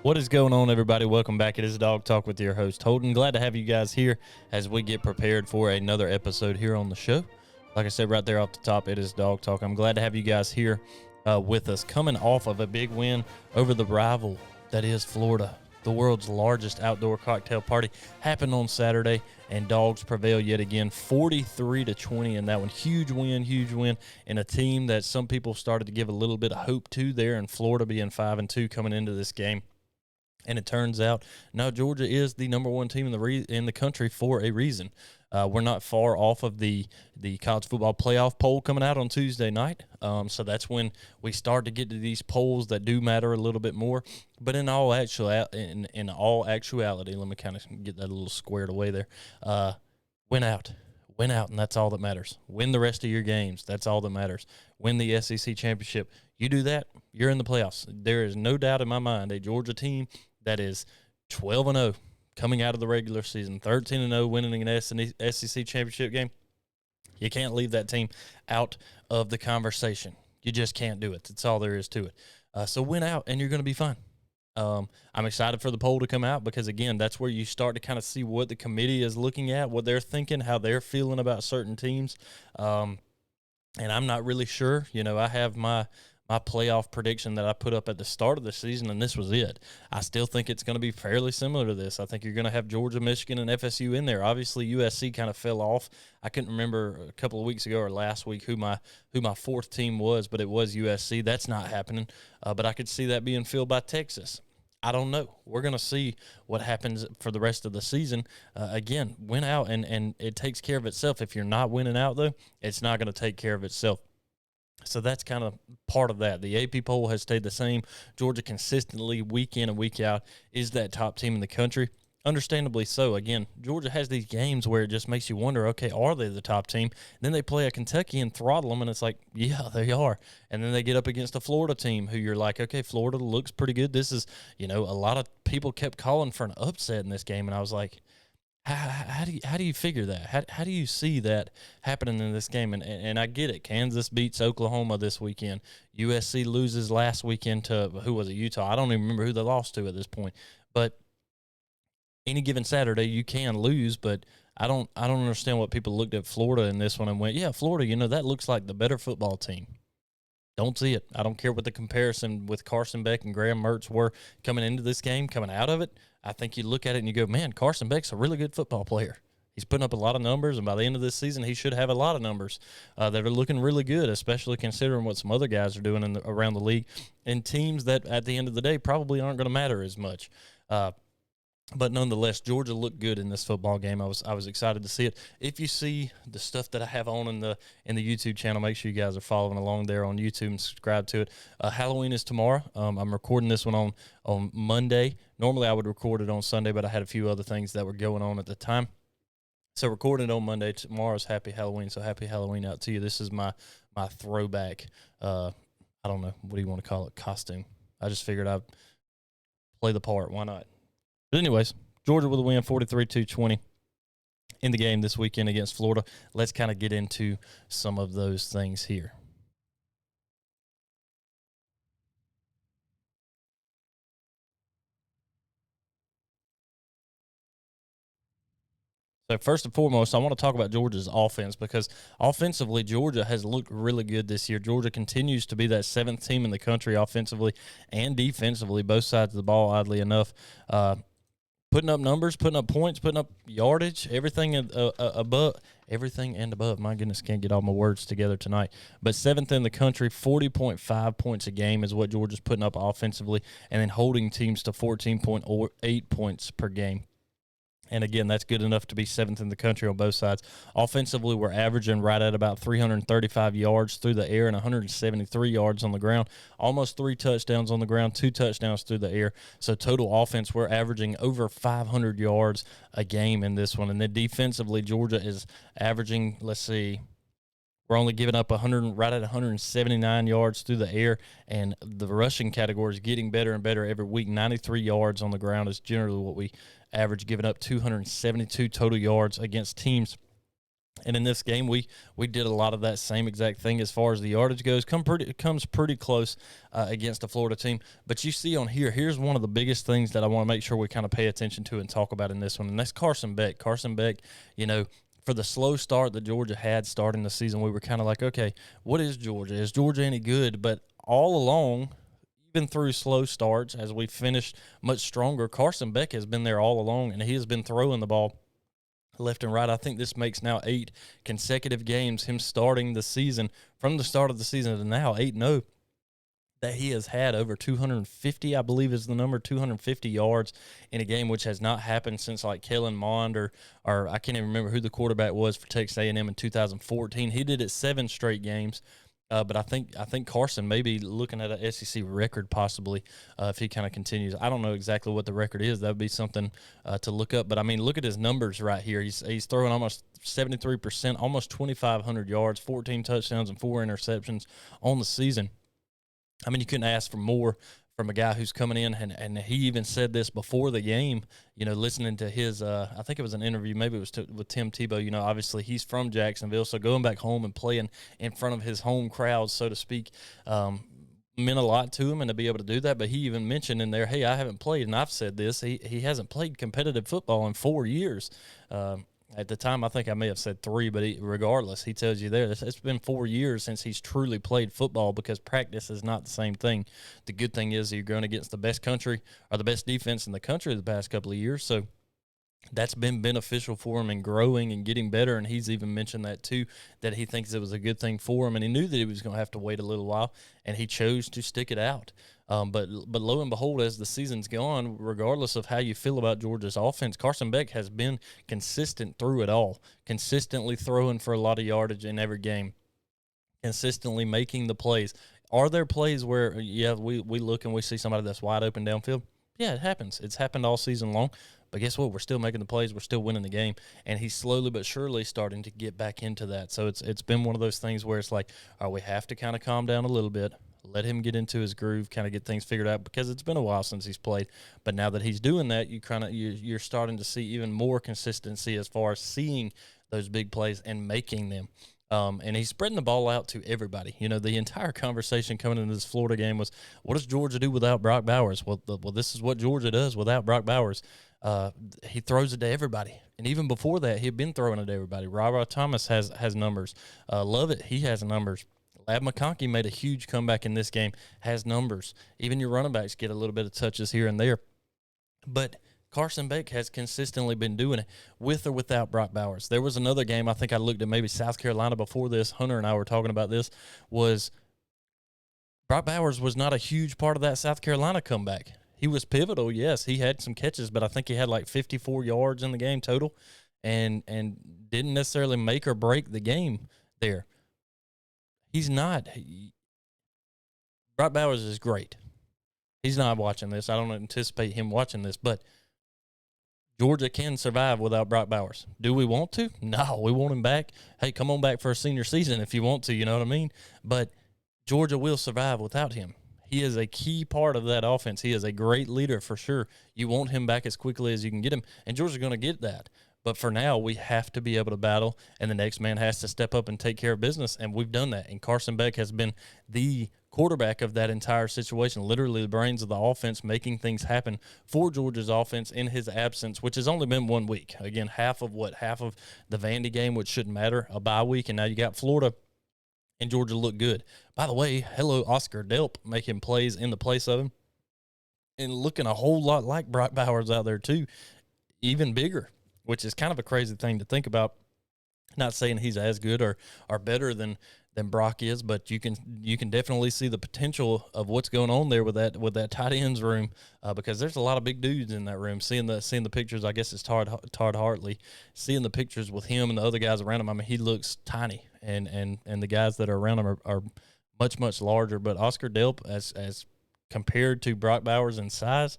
What is going on, everybody? Welcome back. It is Dog Talk with your host, Holden. Glad to have you guys here as we get prepared for another episode here on the show. Like I said right there off the top, it is Dog Talk. I'm glad to have you guys here with us, coming off of a big win over the rival that is Florida. The world's largest outdoor cocktail party happened on Saturday, and Dawgs prevail yet again, 43-20 in that one. Huge win in a team that some people started to give a little bit of hope to there in Florida, being 5-2 coming into this game. And it turns out, no, Georgia is the number one team in the country for a reason. We're not far off of the college football playoff poll coming out on Tuesday night. So that's when we start to get to these polls that do matter a little bit more. But in all actuality, let me kind of get that a little squared away there. Win out, and that's all that matters. Win the rest of your games. That's all that matters. Win the SEC championship. You do that, you're in the playoffs. There is no doubt in my mind a Georgia team that is 12-0 coming out of the regular season, 13-0 winning an SEC championship game. You can't leave that team out of the conversation. You just can't do it. That's all there is to it. So win out, and you're going to be fine. I'm excited for the poll to come out because, again, that's where you start to kind of see what the committee is looking at, what they're thinking, how they're feeling about certain teams. And I'm not really sure. You know, I have my playoff prediction that I put up at the start of the season, and this was it. I still think it's going to be fairly similar to this. I think you're going to have Georgia, Michigan, and FSU in there. Obviously, USC kind of fell off. I couldn't remember a couple of weeks ago or last week who my fourth team was, but it was USC. That's not happening. But I could see that being filled by Texas. I don't know. We're going to see what happens for the rest of the season. Again, win out, and it takes care of itself. If you're not winning out, though, it's not going to take care of itself. So that's kind of part of that. The AP poll has stayed the same. Georgia consistently, week in and week out, is that top team in the country. Understandably so. Again, Georgia has these games where it just makes you wonder, okay, are they the top team? Then they play a Kentucky and throttle them, and it's like, yeah, they are. And then they get up against a Florida team who you're like, okay, Florida looks pretty good. This is, a lot of people kept calling for an upset in this game, and I was like, how do you figure that? How do you see that happening in this game? And I get it. Kansas beats Oklahoma this weekend. USC loses last weekend to, who was it, Utah? I don't even remember who they lost to at this point. But any given Saturday you can lose, but I don't understand what people looked at Florida in this one and went, yeah, Florida, that looks like the better football team. Don't see it. I don't care what the comparison with Carson Beck and Graham Mertz were coming into this game, coming out of it. I think you look at it and you go, man, Carson Beck's a really good football player. He's putting up a lot of numbers, and by the end of this season, he should have a lot of numbers that are looking really good, especially considering what some other guys are doing around the league and teams that, at the end of the day, probably aren't going to matter as much. But nonetheless, Georgia looked good in this football game. I was excited to see it. If you see the stuff that I have on in the YouTube channel, make sure you guys are following along there on YouTube and subscribe to it. Halloween is tomorrow. I'm recording this one on Monday. Normally I would record it on Sunday, but I had a few other things that were going on at the time. So recording it on Monday. Tomorrow's Happy Halloween, so Happy Halloween out to you. This is my throwback, I don't know, what do you want to call it, costume. I just figured I'd play the part. Why not? But anyways, Georgia with a win, 43-20 in the game this weekend against Florida. Let's kind of get into some of those things here. So first and foremost, I want to talk about Georgia's offense because offensively, Georgia has looked really good this year. Georgia continues to be that seventh team in the country offensively and defensively, both sides of the ball, oddly enough. Putting up numbers, putting up points, putting up yardage, everything above. My goodness, can't get all my words together tonight. But seventh in the country, 40.5 points a game is what Georgia's putting up offensively, and then holding teams to 14.8 points per game. And again, that's good enough to be seventh in the country on both sides. Offensively, we're averaging right at about 335 yards through the air and 173 yards on the ground. Almost 3 touchdowns on the ground, 2 touchdowns through the air. So total offense, we're averaging over 500 yards a game in this one. And then defensively, Georgia is averaging, we're only giving up 179 yards through the air, and the rushing category is getting better and better every week. 93 yards on the ground is generally what we average, giving up 272 total yards against teams And in this game, we did a lot of that same exact thing as far as the yardage goes. Comes pretty close against a Florida team. But you see on here, here's one of the biggest things that I want to make sure we kind of pay attention to and talk about in this one, and that's Carson Beck. Carson Beck, for the slow start that Georgia had starting the season, we were kind of like, okay, what is Georgia? Is Georgia any good? But all along, even through slow starts, as we finished much stronger, Carson Beck has been there all along, and he has been throwing the ball left and right. I think this makes now 8 consecutive games, him starting the season, from the start of the season to now, 8-0, that he has had over 250, I believe is the number, 250 yards in a game, which has not happened since like Kellen Mond or I can't even remember who the quarterback was for Texas A&M in 2014. He did it 7 straight games. But I think Carson may be looking at an SEC record possibly if he kind of continues. I don't know exactly what the record is. That would be something to look up. But, I mean, look at his numbers right here. He's throwing almost 73%, almost 2,500 yards, 14 touchdowns, and 4 interceptions on the season. I mean, you couldn't ask for more from a guy who's coming in, and he even said this before the game, listening to his, I think it was an interview, maybe it was with Tim Tebow, obviously he's from Jacksonville, so going back home and playing in front of his home crowd, so to speak, meant a lot to him, and to be able to do that. But he even mentioned in there, hey, I haven't played, and I've said this, he hasn't played competitive football in 4 years. At the time, I think I may have said 3, but regardless, he tells you there, it's been 4 years since he's truly played football, because practice is not the same thing. The good thing is you're going against the best country, or the best defense in the country the past couple of years, so that's been beneficial for him in growing and getting better, and he's even mentioned that too, that he thinks it was a good thing for him, and he knew that he was going to have to wait a little while, and he chose to stick it out. But lo and behold, as the season's gone, regardless of how you feel about Georgia's offense, Carson Beck has been consistent through it all, consistently throwing for a lot of yardage in every game, consistently making the plays. Are there plays where, we look and we see somebody that's wide open downfield? Yeah, it happens. It's happened all season long. But guess what? We're still making the plays. We're still winning the game. And he's slowly but surely starting to get back into that. So it's been one of those things where it's like, all right, we have to kind of calm down a little bit, let him get into his groove, kind of get things figured out, because it's been a while since he's played. But now that he's doing that, you're starting to see even more consistency as far as seeing those big plays and making them. And he's spreading the ball out to everybody. The entire conversation coming into this Florida game was, what does Georgia do without Brock Bowers? Well, this is what Georgia does without Brock Bowers. He throws it to everybody. And even before that, he'd been throwing it to everybody. Robert Thomas has numbers. Lovett, he has numbers. Lab McConkey made a huge comeback in this game, has numbers. Even your running backs get a little bit of touches here and there. But Carson Beck has consistently been doing it with or without Brock Bowers. There was another game, I think I looked at maybe South Carolina before this. Hunter and I were talking about this, was Brock Bowers was not a huge part of that South Carolina comeback. He was pivotal, yes. He had some catches, but I think he had like 54 yards in the game total, and didn't necessarily make or break the game there. He's not. Brock Bowers is great. He's not watching this. I don't anticipate him watching this, but Georgia can survive without Brock Bowers. Do we want to? No, we want him back. Hey, come on back for a senior season if you want to, you know what I mean? But Georgia will survive without him. He is a key part of that offense. He is a great leader for sure. You want him back as quickly as you can get him, and Georgia's going to get that. But for now, we have to be able to battle, and the next man has to step up and take care of business, and we've done that. And Carson Beck has been the quarterback of that entire situation, literally the brains of the offense, making things happen for Georgia's offense in his absence, which has only been 1 week. Again, half of the Vandy game, which shouldn't matter, a bye week, and now you got Florida, and Georgia looked good. By the way, hello, Oscar Delp, making plays in the place of him, and looking a whole lot like Brock Bowers out there too, even bigger, which is kind of a crazy thing to think about. Not saying he's as good or better than Brock is, but you can definitely see the potential of what's going on there with that tight ends room, because there's a lot of big dudes in that room. Seeing the pictures, I guess it's Todd Hartley, seeing the pictures with him and the other guys around him. I mean, he looks tiny, and the guys that are around him are much larger. But Oscar Delp, as compared to Brock Bowers in size,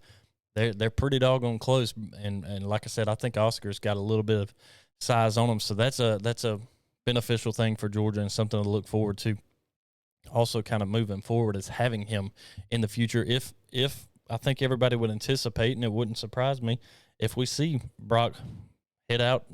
they're pretty doggone close. And like I said, I think Oscar's got a little bit of size on him, so that's a beneficial thing for Georgia and something to look forward to. Also, kind of moving forward is having him in the future. If I think everybody would anticipate, and it wouldn't surprise me if we see Brock head out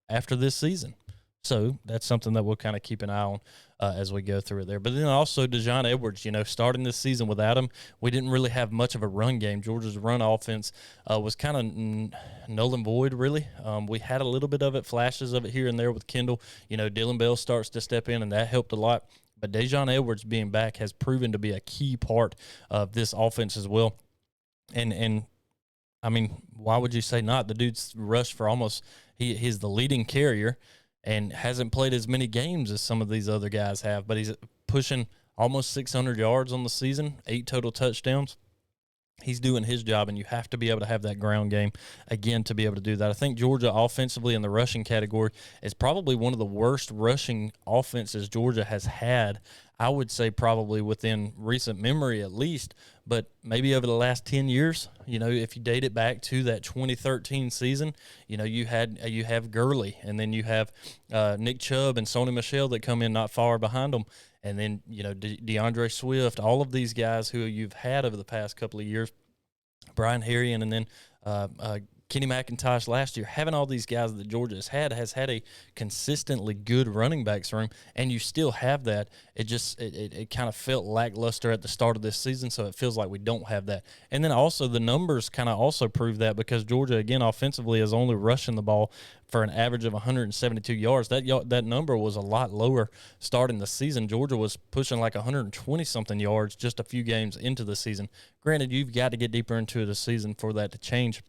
after this season. So that's something that we'll kind of keep an eye on as we go through it there. But then also Dejon Edwards, starting this season without him, we didn't really have much of a run game. Georgia's run offense was kind of null and void, really. We had a little bit of it, flashes of it here and there with Kendall. Dylan Bell starts to step in, and that helped a lot. But Dejon Edwards being back has proven to be a key part of this offense as well. And I mean, why would you say not? The dude's rushed for he's the leading carrier and hasn't played as many games as some of these other guys have, but he's pushing almost 600 yards on the season, 8 total touchdowns. He's doing his job, and you have to be able to have that ground game, again, to be able to do that. I think Georgia offensively in the rushing category is probably one of the worst rushing offenses Georgia has had, I would say probably within recent memory at least, but maybe over the last 10 years. If you date it back to that 2013 season, you have Gurley, and then you have Nick Chubb and Sony Michel that come in not far behind them. And then, DeAndre Swift, all of these guys who you've had over the past couple of years, Brian Harrion, and then Kenny McIntosh last year, having all these guys that Georgia has had a consistently good running backs room, and you still have that. It kind of felt lackluster at the start of this season, so it feels like we don't have that. And then also the numbers kind of also prove that, because Georgia, again, offensively is only rushing the ball for an average of 172 yards. That number was a lot lower starting the season. Georgia was pushing like 120-something yards just a few games into the season. Granted, you've got to get deeper into the season for that to change.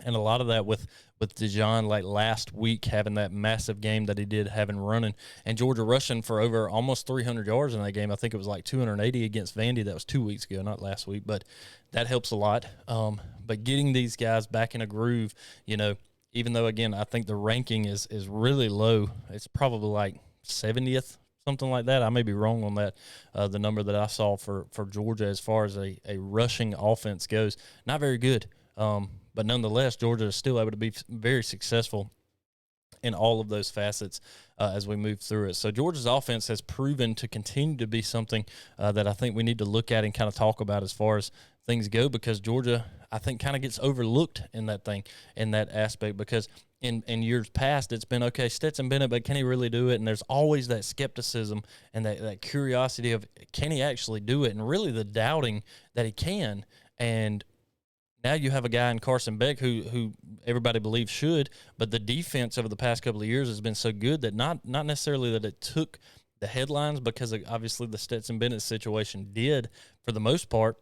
And a lot of that with Dejon, like last week, having that massive game that he did, having running, and Georgia rushing for over almost 300 yards in that game. I think it was like 280 against Vandy. That was 2 weeks ago, not last week, but that helps a lot. But getting these guys back in a groove, even though, again, I think the ranking is really low. It's probably like 70th, something like that. I may be wrong on that, the number that I saw for Georgia as far as a rushing offense goes. Not very good. But nonetheless, Georgia is still able to be very successful in all of those facets as we move through it. So Georgia's offense has proven to continue to be something that I think we need to look at and kind of talk about as far as things go, because Georgia, I think, kind of gets overlooked in that aspect, because in years past it's been, okay, Stetson Bennett, but can he really do it? And there's always that skepticism and that curiosity of, can he actually do it? And really the doubting that he can. And now you have a guy in Carson Beck who everybody believes should, but the defense over the past couple of years has been so good that not necessarily that it took the headlines, because obviously the Stetson Bennett situation did for the most part,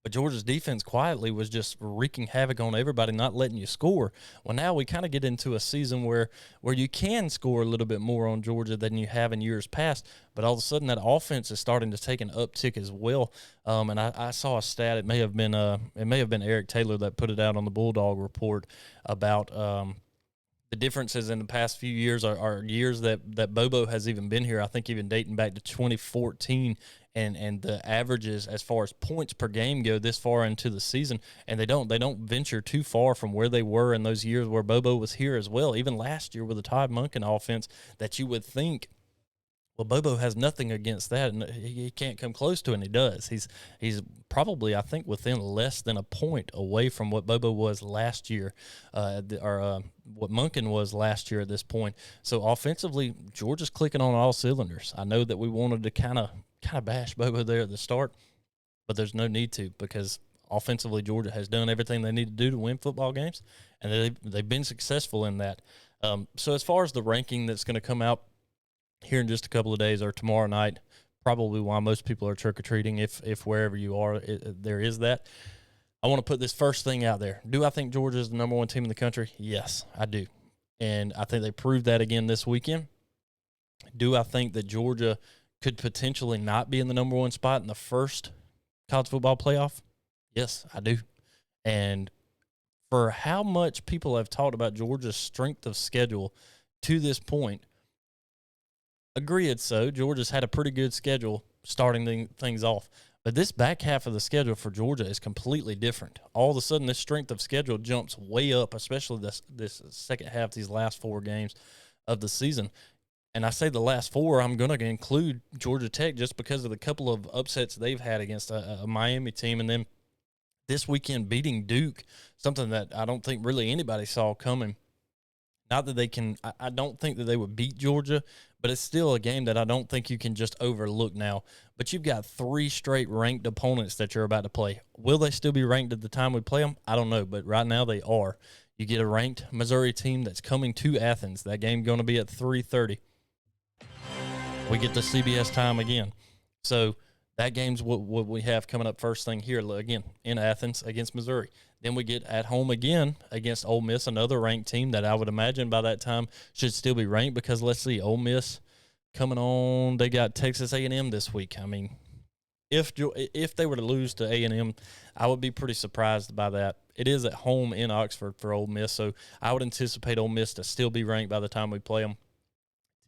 but Georgia's defense quietly was just wreaking havoc on everybody, not letting you score. Well, now we kind of get into a season where you can score a little bit more on Georgia than you have in years past, but all of a sudden that offense is starting to take an uptick as well. And I saw a stat. It may have been Eric Taylor that put it out on the Bulldog Report about the differences in the past few years are years that Bobo has even been here. I think even dating back to 2014, and the averages as far as points per game go this far into the season, and they don't venture too far from where they were in those years where Bobo was here as well. Even last year with the Todd Monken offense, that you would think, well, Bobo has nothing against that, and he can't come close to it, and he does. He's probably, I think, within less than a point away from what Bobo was last year, or what Monken was last year at this point. So offensively, Georgia's clicking on all cylinders. I know that we wanted to kind of bash Bobo there at the start, but there's no need to, because offensively Georgia has done everything they need to do to win football games, and they've been successful in that. So as far as the ranking that's going to come out here in just a couple of days or tomorrow night, probably why most people are trick-or-treating, if wherever you are, there is that. I want to put this first thing out there. Do I think Georgia is the number one team in the country? Yes, I do. And I think they proved that again this weekend. Do I think that Georgia could potentially not be in the number one spot in the first college football playoff? Yes, I do. And for how much people have talked about Georgia's strength of schedule to this point, agreed so. Georgia's had a pretty good schedule starting things off. But this back half of the schedule for Georgia is completely different. All of a sudden, this strength of schedule jumps way up, especially this second half, these last 4 games of the season. And I say the last 4, I'm going to include Georgia Tech just because of the couple of upsets they've had against a Miami team. And then this weekend beating Duke, something that I don't think really anybody saw coming. Not that they can – I don't think that they would beat Georgia, but it's still a game that I don't think you can just overlook now. But you've got 3 straight ranked opponents that you're about to play. Will they still be ranked at the time we play them? I don't know, but right now they are. You get a ranked Missouri team that's coming to Athens. That game going to be at 3:30. We get the CBS time again. So that game's what we have coming up first thing here, again, in Athens against Missouri. Then we get at home again against Ole Miss, another ranked team that I would imagine by that time should still be ranked because, let's see, Ole Miss coming on. They got Texas A&M this week. I mean, if they were to lose to A&M, I would be pretty surprised by that. It is at home in Oxford for Ole Miss, so I would anticipate Ole Miss to still be ranked by the time we play them.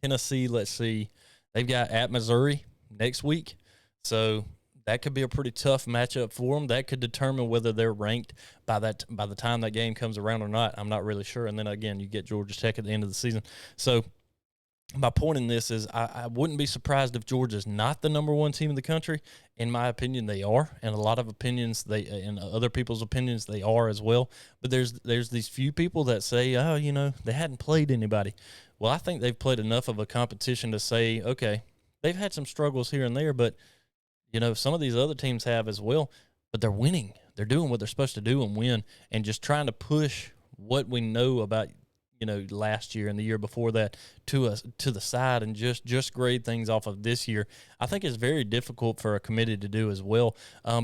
Tennessee, let's see, they've got at Missouri next week, so that could be a pretty tough matchup for them. That could determine whether they're ranked by the time that game comes around or not. I'm not really sure. And then, again, you get Georgia Tech at the end of the season. So my point in this is I wouldn't be surprised if Georgia's not the number 1 team in the country. In my opinion, they are. And a lot of opinions, in other people's opinions, they are as well. But there's these few people that say, oh, they hadn't played anybody. Well, I think they've played enough of a competition to say, okay, they've had some struggles here and there, but some of these other teams have as well, but they're winning. They're doing what they're supposed to do and win, and just trying to push what we know about, last year and the year before that to the side and just grade things off of this year. I think it's very difficult for a committee to do as well,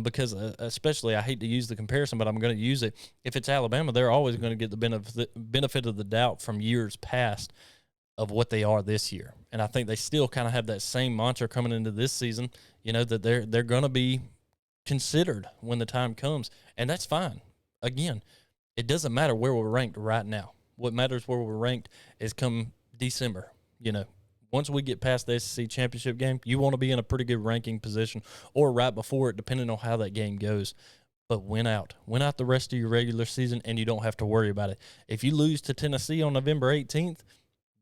because especially, I hate to use the comparison, but I'm going to use it. If it's Alabama, they're always going to get the benefit of the doubt from years past of what they are this year. And I think they still kind of have that same mantra coming into this season, that they're going to be considered when the time comes. And that's fine. Again, it doesn't matter where we're ranked right now. What matters where we're ranked is come December. Once we get past the SEC championship game, you want to be in a pretty good ranking position or right before it, depending on how that game goes. But win out the rest of your regular season, and you don't have to worry about it. If you lose to Tennessee on November 18th,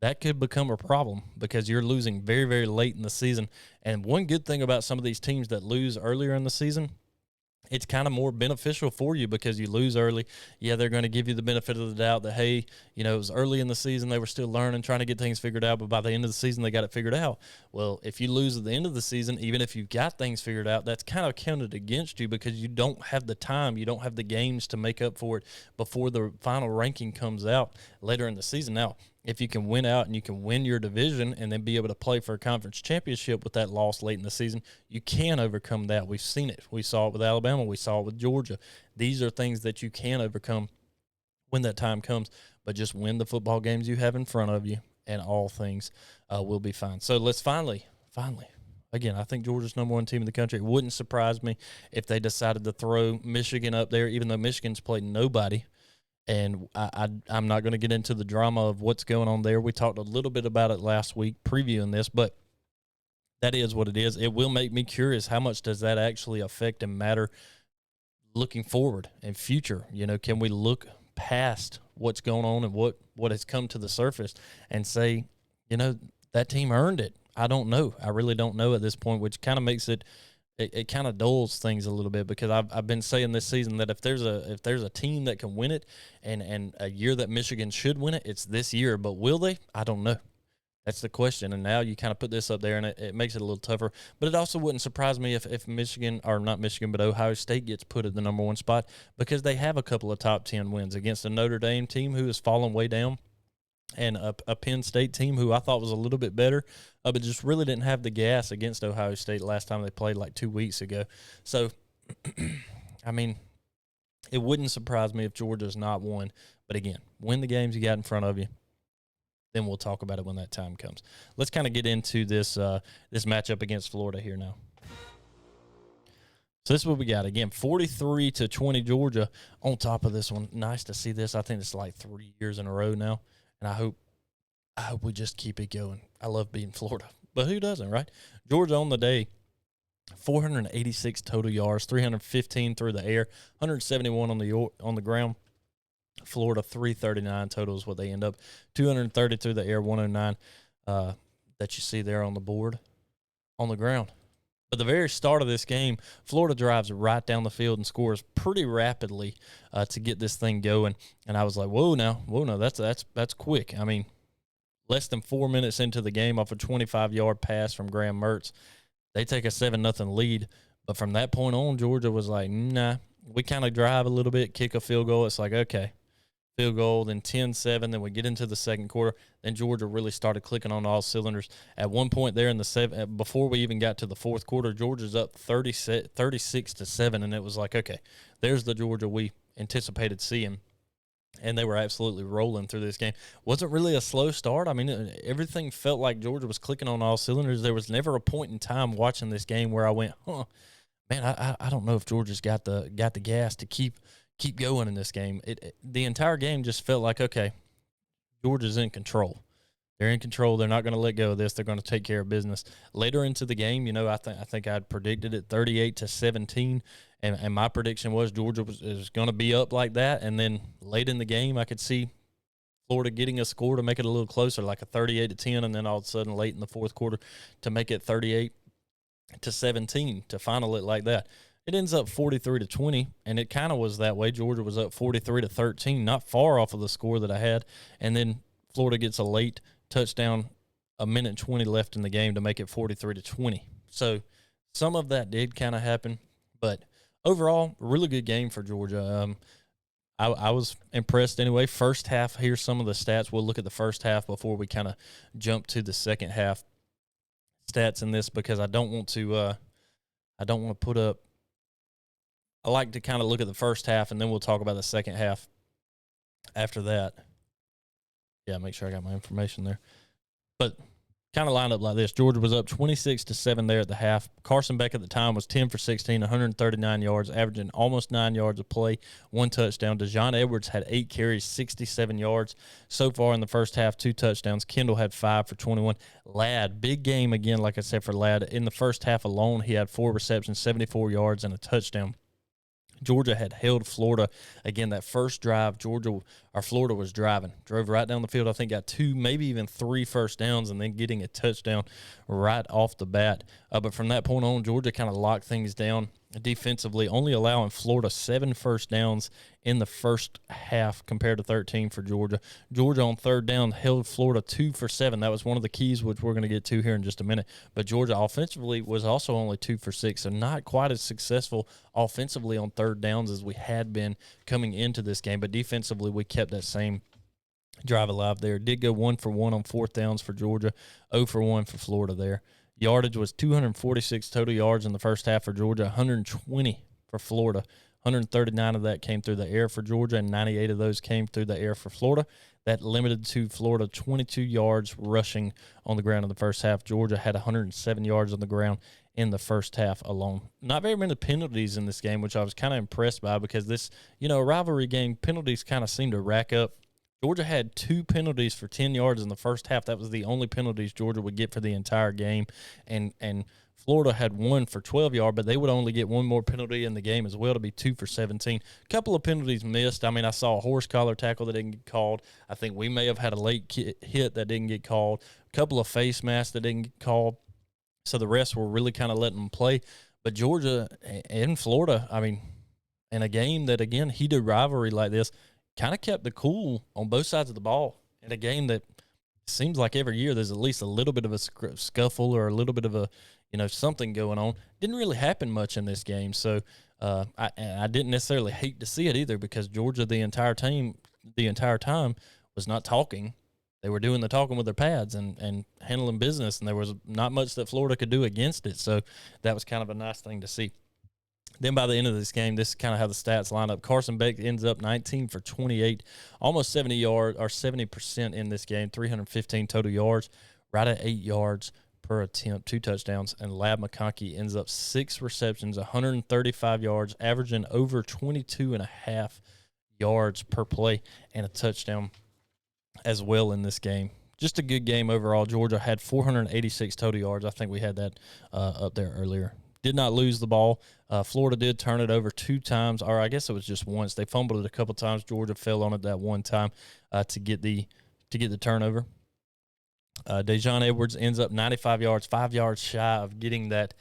that could become a problem because you're losing very, very late in the season. And one good thing about some of these teams that lose earlier in the season, it's kind of more beneficial for you because you lose early. Yeah, they're going to give you the benefit of the doubt that, hey, it was early in the season. They were still learning, trying to get things figured out, but by the end of the season, they got it figured out. Well, if you lose at the end of the season, even if you've got things figured out, that's kind of counted against you because you don't have the time. You don't have the games to make up for it before the final ranking comes out later in the season. Now, if you can win out and you can win your division and then be able to play for a conference championship with that loss late in the season, you can overcome that. We've seen it. We saw it with Alabama. We saw it with Georgia. These are things that you can overcome when that time comes, but just win the football games you have in front of you, and all things will be fine. So let's finally, again, I think Georgia's number 1 team in the country. It wouldn't surprise me if they decided to throw Michigan up there, even though Michigan's played nobody. And I'm not going to get into the drama of what's going on there. We talked a little bit about it last week previewing this, but that is what it is. It will make me curious, how much does that actually affect and matter looking forward and future? Can we look past what's going on and what has come to the surface and say, that team earned it? I don't know. I really don't know at this point, which kind of makes it kind of dulls things a little bit because I've been saying this season that if there's a team that can win it and a year that Michigan should win it, it's this year. But will they? I don't know. That's the question. And now you kind of put this up there, and it makes it a little tougher. But it also wouldn't surprise me if Michigan, or not Michigan, but Ohio State gets put at the number 1 spot because they have a couple of top 10 wins against a Notre Dame team who has fallen way down, and a Penn State team who I thought was a little bit better, but just really didn't have the gas against Ohio State last time they played like 2 weeks ago. So, I mean, it wouldn't surprise me if Georgia's not won. But again, win the games you got in front of you. Then we'll talk about it when that time comes. Let's kind of get into this matchup against Florida here now. So this is what we got. Again, 43-20 Georgia on top of this one. Nice to see this. I think it's like 3 years in a row now. And I hope we just keep it going. I love being Florida. But who doesn't, right? Georgia on the day, 486 total yards, 315 through the air, 171 on the ground. Florida, 339 total is what they end up. 230 through the air, 109 that you see there on the board. On the ground. But the very start of this game, Florida drives right down the field and scores pretty rapidly to get this thing going. And I was like, whoa, that's quick. I mean, less than 4 minutes into the game off a 25-yard pass from Graham Mertz, they take a 7-0 lead. But from that point on, Georgia was like, nah. We kind of drive a little bit, kick a field goal. It's like, okay, field goal, then 10-7. Then we get into the second quarter. Then Georgia really started clicking on all cylinders. At one point there in the before we even got to the fourth quarter, Georgia's up 36-7, and it was like, okay, there's the Georgia we anticipated seeing. And they were absolutely rolling through this game. Wasn't really a slow start. I mean, everything felt like Georgia was clicking on all cylinders. There was never a point in time watching this game where I went, man, I don't know if Georgia's got the gas to keep going in this game. The entire game just felt like, okay, Georgia's in control. They're in control. They're not going to let go of this. They're going to take care of business. Later into the game, I think I'd predicted it 38-17, and my prediction was Georgia was going to be up like that. And then late in the game, I could see Florida getting a score to make it a little closer, like a 38-10, and then all of a sudden late in the fourth quarter to make it 38-17 to final it like that. It ends up 43-20, and it kind of was that way. Georgia was up 43-13, not far off of the score that I had, and then Florida gets a late touchdown, a minute and 20 left in the game to make it 43-20. So some of that did kind of happen, but overall, really good game for Georgia. I was impressed anyway. First half, here's some of the stats. We'll look at the first half before we kind of jump to the second half stats in this, because I don't want to put up. I like to kind of look at the first half, and then we'll talk about the second half after that. Yeah, make sure I got my information there. But kind of lined up like this. Georgia was up 26-7 there at the half. Carson Beck at the time was 10 for 16, 139 yards, averaging almost 9 yards a play, 1 touchdown. Dejon Edwards had 8 carries, 67 yards. So far in the first half, 2 touchdowns. Kendall had 5 for 21. Ladd, big game again, like I said, for Ladd. In the first half alone, he had 4 receptions, 74 yards, and a touchdown. Georgia had held Florida. Again, that first drive, Florida was drove right down the field. I think got 2, maybe even 3 first downs, and then getting a touchdown right off the bat. But from that point on, Georgia kind of locked things down defensively, only allowing Florida 7 first downs in the first half compared to 13 for Georgia. Georgia on third down held Florida 2 for 7. That was one of the keys, which we're going to get to here in just a minute. But Georgia offensively was also only 2 for 6, so not quite as successful offensively on third downs as we had been coming into this game. But defensively, we kept that same drive alive there. Did go 1 for 1 on fourth downs for Georgia, 0 for 1 for Florida there. Yardage was 246 total yards in the first half for Georgia, 120 for Florida. 139 of that came through the air for Georgia, and 98 of those came through the air for Florida. That limited to Florida 22 yards rushing on the ground in the first half. Georgia had 107 yards on the ground in the first half alone. Not very many penalties in this game, which I was kind of impressed by, because this, a rivalry game, penalties kind of seem to rack up. Georgia had 2 penalties for 10 yards in the first half. That was the only penalties Georgia would get for the entire game. And Florida had 1 for 12 yards, but they would only get 1 more penalty in the game as well to be 2 for 17. A couple of penalties missed. I mean, I saw a horse collar tackle that didn't get called. I think we may have had a late hit that didn't get called. A couple of face masks that didn't get called. So the rest were really kind of letting them play. But Georgia and Florida, I mean, in a game that, again, heated rivalry like this, kind of kept the cool on both sides of the ball in a game that seems like every year there's at least a little bit of a scuffle or a little bit of a, something going on. Didn't really happen much in this game. So I didn't necessarily hate to see it either, because Georgia the entire time was not talking. They were doing the talking with their pads and handling business, and there was not much that Florida could do against it. So that was kind of a nice thing to see. Then by the end of this game, this is kind of how the stats line up. Carson Beck ends up 19 for 28, almost 70 yards or 70% in this game, 315 total yards, right at 8 yards per attempt, 2 touchdowns. And Ladd McConkey ends up 6 receptions, 135 yards, averaging over 22.5 yards per play, and a touchdown as well in this game. Just a good game overall. Georgia had 486 total yards. I think we had that up there earlier. Did not lose the ball. Florida did turn it over 2 times, or I guess it was just once. They fumbled it a couple times. Georgia fell on it that one time to get the turnover. Dejon Edwards ends up 95 yards, 5 yards shy of getting that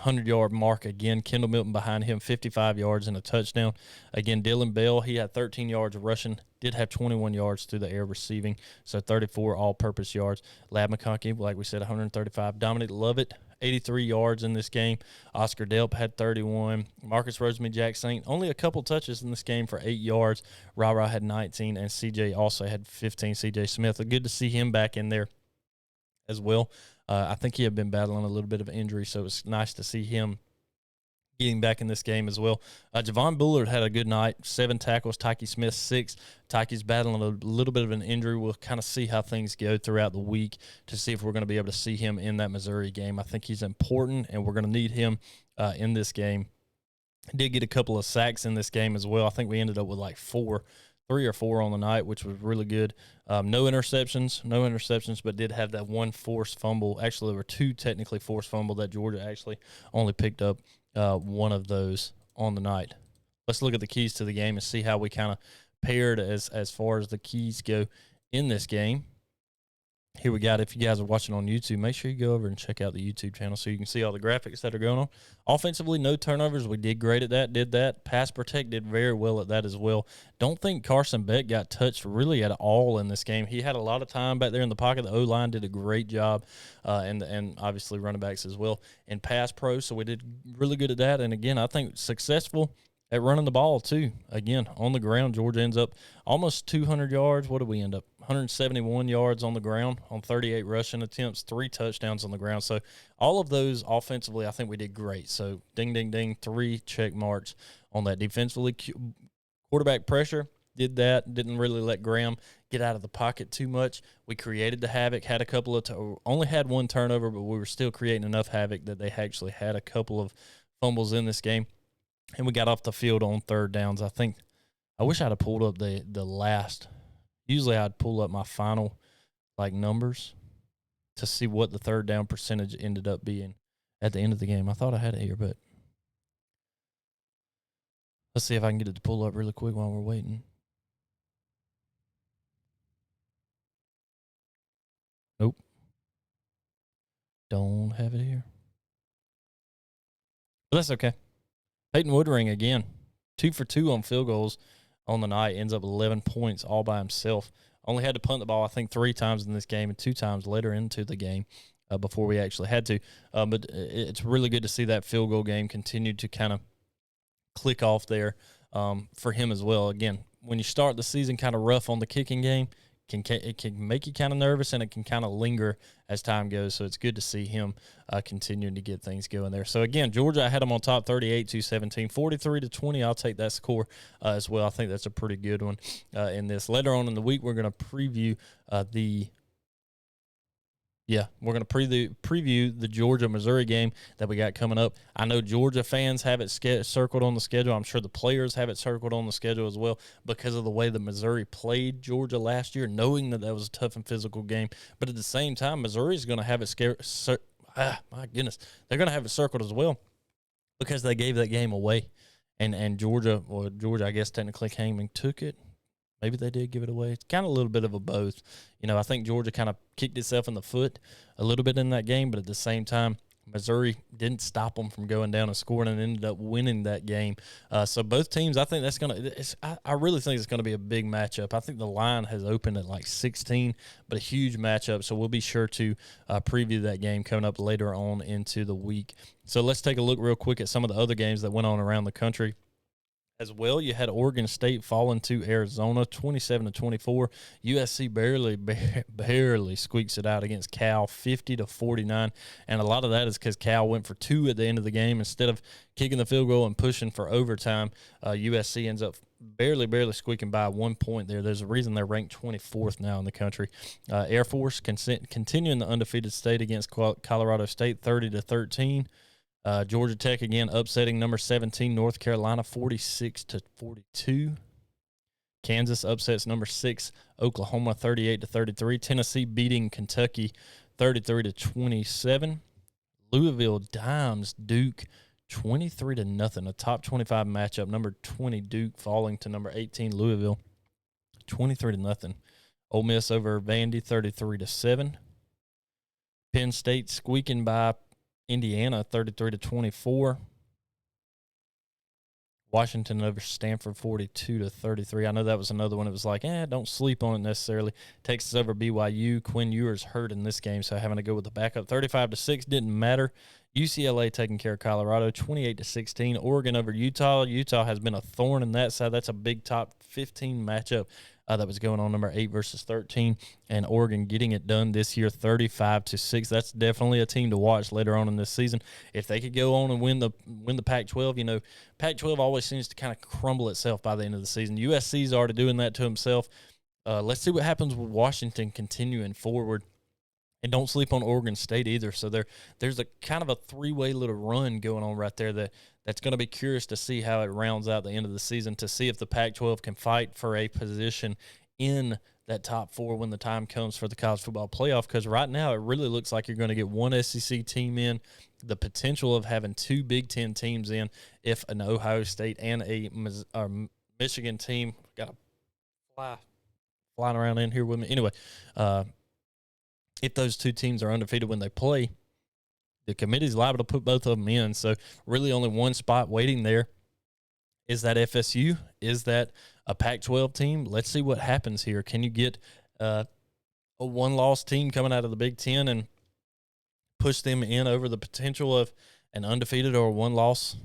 100-yard mark again. Kendall Milton behind him, 55 yards and a touchdown. Again, Dylan Bell, he had 13 yards rushing, did have 21 yards through the air receiving, so 34 all-purpose yards. Lab McConkey, like we said, 135. Dominic Lovett, 83 yards in this game. Oscar Delp had 31. Marcus Rosemary-Jack Saint, only a couple touches in this game for 8 yards. Ra had 19, and CJ also had 15. CJ Smith, good to see him back in there as well. I think he had been battling a little bit of injury, so it was nice to see him getting back in this game as well. Javon Bullard had a good night, 7 tackles. Tyke Smith, 6. Tyke's battling a little bit of an injury. We'll kind of see how things go throughout the week to see if we're going to be able to see him in that Missouri game. I think he's important, and we're going to need him in this game. He did get a couple of sacks in this game as well. I think we ended up with like 3 or 4 on the night, which was really good. No interceptions, but did have that one forced fumble. Actually, there were 2 technically forced fumble that Georgia actually only picked up one of those on the night. Let's look at the keys to the game and see how we kind of paired as far as the keys go in this game. Here we got, if you guys are watching on YouTube, make sure you go over and check out the YouTube channel so you can see all the graphics that are going on. Offensively, no turnovers. We did great at that, did that. Pass protect did very well at that as well. Don't think Carson Beck got touched really at all in this game. He had a lot of time back there in the pocket. The O-line did a great job, and obviously running backs as well, and pass pro, so we did really good at that. And, again, I think successful at running the ball, too. Again, on the ground, Georgia ends up almost 200 yards. What did we end up? 171 yards on the ground on 38 rushing attempts, 3 touchdowns on the ground. So all of those offensively, I think we did great. So ding, ding, ding, 3 check marks on that. Defensively, quarterback pressure, did that. Didn't really let Graham get out of the pocket too much. We created the havoc, had a couple of only had 1 turnover, but we were still creating enough havoc that they actually had a couple of fumbles in this game. And we got off the field on 3rd downs. I wish I'd have pulled up the last. Usually I'd pull up my final numbers to see what the 3rd down percentage ended up being at the end of the game. I thought I had it here, but let's see if I can get it to pull up really quick while we're waiting. Nope. Don't have it here. But that's okay. Peyton Woodring, again, 2 for 2 on field goals on the night, ends up 11 points all by himself. Only had to punt the ball, I think, 3 times in this game and 2 times later into the game before we actually had to. But it's really good to see that field goal game continue to kind of click off there for him as well. Again, when you start the season kind of rough on the kicking game, it can make you kind of nervous, and it can kind of linger as time goes. So it's good to see him continuing to get things going there. So, again, Georgia, I had them on top 38-17, 43-20. I'll take that score as well. I think that's a pretty good one in this. Later on in the week, we're going to preview we're going to preview the Georgia-Missouri game that we got coming up. I know Georgia fans have it circled on the schedule. I'm sure the players have it circled on the schedule as well because of the way that Missouri played Georgia last year, knowing that was a tough and physical game. But at the same time, Missouri is going to have it my goodness. They're going to have it circled as well because they gave that game away. And Georgia, I guess technically came and took it. Maybe they did give it away. It's kind of a little bit of a both. I think Georgia kind of kicked itself in the foot a little bit in that game, but at the same time, Missouri didn't stop them from going down and scoring and ended up winning that game. So both teams, I think that's going to – I really think it's going to be a big matchup. I think the line has opened at 16, but a huge matchup. So we'll be sure to preview that game coming up later on into the week. So let's take a look real quick at some of the other games that went on around the country. As well, you had Oregon State falling to Arizona, 27-24. USC barely squeaks it out against Cal, 50-49. And a lot of that is because Cal went for 2 at the end of the game instead of kicking the field goal and pushing for overtime. USC ends up barely squeaking by 1 point there. There's a reason they're ranked 24th now in the country. Air Force continuing the undefeated state against Colorado State, 30-13. Georgia Tech, again, upsetting number 17, North Carolina, 46-42. Kansas upsets number 6, Oklahoma, 38-33. Tennessee beating Kentucky, 33-27. Louisville dimes Duke, 23-0. A top 25 matchup. Number 20, Duke, falling to number 18, Louisville, 23-0. Ole Miss over Vandy, 33-7. Penn State squeaking by Indiana 33-24. Washington over Stanford 42-33. I know that was another one. It was like, don't sleep on it necessarily. Texas over BYU. Quinn Ewers hurt in this game, so having to go with the backup. 35-6 didn't matter. UCLA taking care of Colorado 28-16. Oregon over Utah. Utah has been a thorn in that side. That's a big top 15 matchup that was going on, number 8 versus 13, and Oregon getting it done this year 35-6. That's definitely a team to watch later on in this season. If they could go on and win the Pac-12, Pac-12 always seems to kind of crumble itself by the end of the season. USC's already doing that to himself. Let's see what happens with Washington continuing forward. And don't sleep on Oregon State either. So there's a kind of a three-way little run going on right there that's going to be curious to see how it rounds out the end of the season, to see if the Pac-12 can fight for a position in that top 4 when the time comes for the college football playoff. Because right now it really looks like you're going to get one SEC team in, the potential of having 2 Big Ten teams in if an Ohio State and a Michigan team got to flying around in here with me. Anyway, if those 2 teams are undefeated when they play, the committee's liable to put both of them in. So really only one spot waiting there. Is that FSU? Is that a Pac-12 team? Let's see what happens here. Can you get a one-loss team coming out of the Big Ten and push them in over the potential of an undefeated or one-loss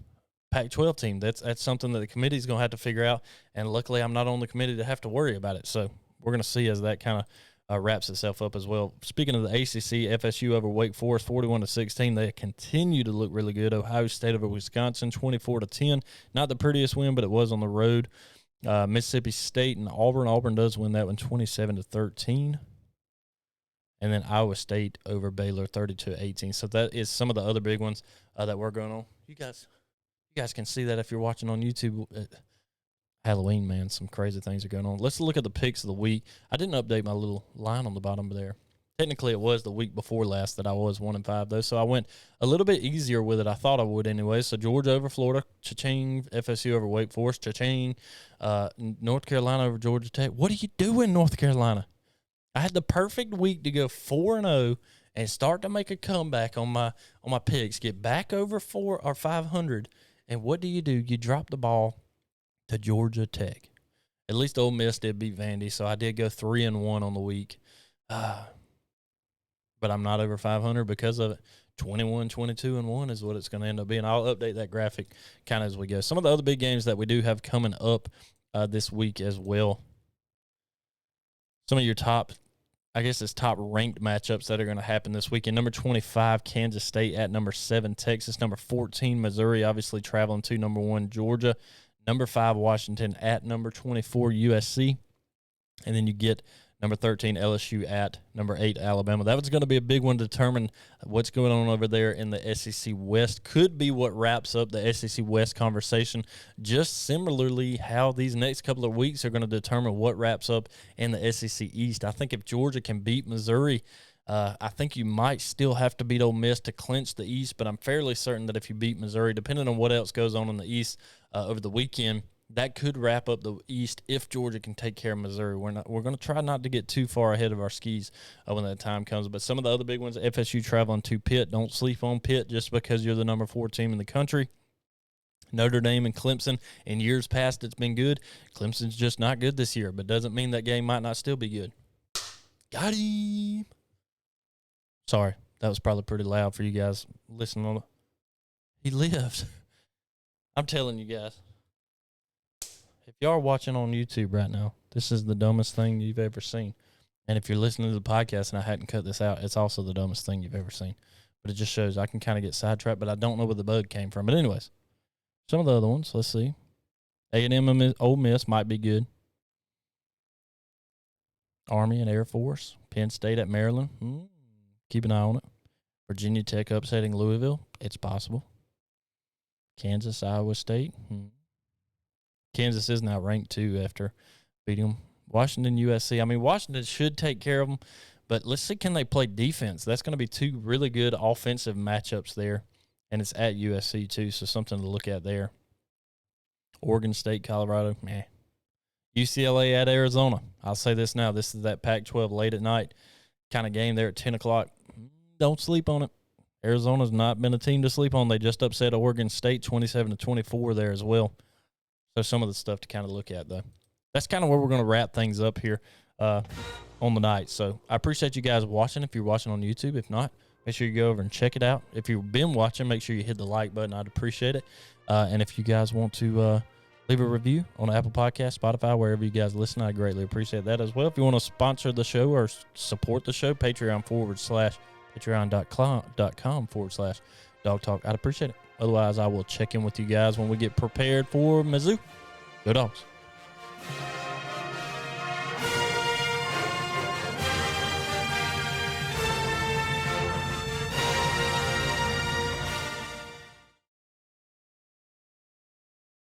Pac-12 team? That's something that the committee's going to have to figure out, and luckily I'm not on the committee to have to worry about it. So we're going to see as that kind of wraps itself up as well. Speaking of the ACC, FSU over Wake Forest 41-16. They continue to look really good. Ohio State over Wisconsin 24-10. Not the prettiest win, but it was on the road. Mississippi State and Auburn. Auburn does win that one 27-13. And then Iowa State over Baylor 32-18. So that is some of the other big ones that were going on. You guys can see that if you're watching on YouTube. Halloween, man, some crazy things are going on. Let's look at the picks of the week. I didn't update my little line on the bottom there. Technically, it was the week before last that I was 1-5, though, so I went a little bit easier with it. I thought I would anyway. So Georgia over Florida, cha-ching. FSU over Wake Forest, cha-ching. North Carolina over Georgia Tech. What are you doing, North Carolina? I had the perfect week to go 4-0 and start to make a comeback on my picks, get back over 400 or 500, and what do? You drop the ball to Georgia Tech. At least Ole Miss did beat Vandy, so I did go 3-1 on the week. But I'm not over 500 because of it. 21-22-1 is what it's going to end up being. I'll update that graphic kind of as we go. Some of the other big games that we do have coming up this week as well. Some of your top ranked matchups that are going to happen this weekend. Number 25, Kansas State at number 7, Texas. Number 14, Missouri, obviously traveling to number 1, Georgia. Number 5, Washington at number 24, USC. And then you get number 13, LSU at number 8, Alabama. That was going to be a big one to determine what's going on over there in the SEC West. Could be what wraps up the SEC West conversation. Just similarly how these next couple of weeks are going to determine what wraps up in the SEC East. I think if Georgia can beat Missouri, I think you might still have to beat Ole Miss to clinch the East, but I'm fairly certain that if you beat Missouri, depending on what else goes on in the East over the weekend, that could wrap up the East if Georgia can take care of Missouri. We're going to try not to get too far ahead of our skis when that time comes. But some of the other big ones, FSU traveling to Pitt. Don't sleep on Pitt just because you're the number 4 team in the country. Notre Dame and Clemson, in years past, it's been good. Clemson's just not good this year, but doesn't mean that game might not still be good. Got him. Sorry, that was probably pretty loud for you guys listening on it. He lived. I'm telling you guys. If you are watching on YouTube right now, this is the dumbest thing you've ever seen. And if you're listening to the podcast and I hadn't cut this out, it's also the dumbest thing you've ever seen. But it just shows I can kind of get sidetracked, but I don't know where the bug came from. But anyways, some of the other ones, let's see. A&M and Ole Miss might be good. Army and Air Force. Penn State at Maryland. Keep an eye on it. Virginia Tech upsetting Louisville. It's possible. Kansas, Iowa State. Kansas is now ranked 2 after beating them. Washington, USC. I mean, Washington should take care of them, but let's see, can they play defense? That's going to be 2 really good offensive matchups there, and it's at USC too, so something to look at there. Oregon State, Colorado, UCLA at Arizona. I'll say this now. This is that Pac-12 late at night kind of game there at 10 o'clock. Don't sleep on it. Arizona's not been a team to sleep on. They just upset Oregon State 27-24 there as well. So some of the stuff to kind of look at, though. That's kind of where we're going to wrap things up here on the night. So I appreciate you guys watching if you're watching on YouTube. If not, make sure you go over and check it out. If you've been watching, make sure you hit the like button. I'd appreciate it. And if you guys want to leave a review on Apple Podcasts, Spotify, wherever you guys listen, I greatly appreciate that as well. If you want to sponsor the show or support the show, patreon.com/Dawg Talk. I'd appreciate it. Otherwise, I will check in with you guys when we get prepared for Mizzou. Go Dogs.